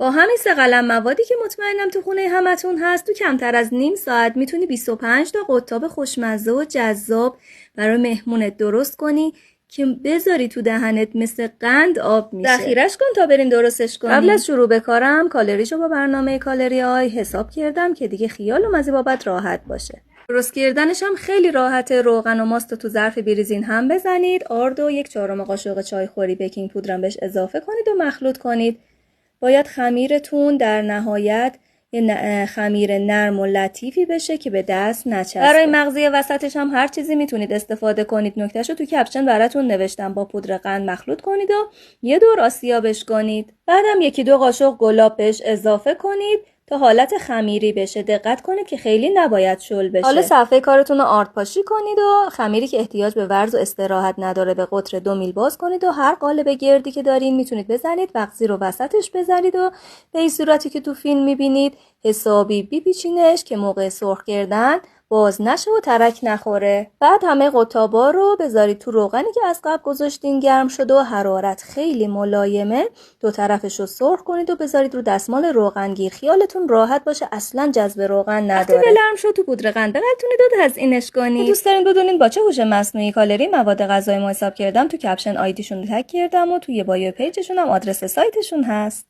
با همین 3 قلم موادی که مطمئنم تو خونه همتون هست، تو کمتر از نیم ساعت میتونی 25 تا قطاب خوشمزه و جذاب برای مهمونت درست کنی که بذاری تو دهنت مثل قند آب میشه. ذخیرش کن تا بریم درستش کنیم. قبل از شروع به کارم کالریشو با برنامه کالری آی حساب کردم که دیگه خیالم از این بابت راحت باشه. درست کردنش هم خیلی راحته. روغن و ماست تو ظرف بریزین هم بزنید. آرد و 1/4 قاشق چای خوری بیکینگ پودرم بهش اضافه کنید و مخلوط کنید. باید خمیرتون در نهایت یه خمیر نرم و لطیفی بشه که به دست نچسبه. برای مغزی وسطش هم هر چیزی میتونید استفاده کنید. نکتهشو تو کپشن براتون نوشتم. با پودر قند مخلوط کنید و یه دور آسیابش کنید. بعدم 1-2 قاشق گلاب بهش اضافه کنید تا حالت خمیری بشه. دقت کنید که خیلی نباید شل بشه. حالا صفحه کارتون رو آرد پاشی کنید و خمیری که احتیاج به ورز و استراحت نداره به قطر 2 میل باز کنید و هر قالب گردی که دارین میتونید بزنید. وقتی رو وسطش بزنید و به این صورتی که تو فیلم میبینید حسابی بیپیچینش که موقع سرخ کردن باز نشه و ترک نخوره. بعد همه قطابا رو بذارید تو روغنی که از قبل گذاشتین گرم شده و حرارت خیلی ملایمه. دو طرفش رو سرخ کنید و بذارید رو دستمال روغنگیر. خیالتون راحت باشه اصلا جذب روغن نداره. وقتی بلرم شد تو پودر قند بغلتونید و تزیینش کنید. دوست دارین بدونین با چه هوش مصنوعی کالری مواد غذایی ما حساب کردم؟ تو کپشن آیدیشون رو تگ کردم و توی بایو پیجشون هم آدرس سایتشون هست.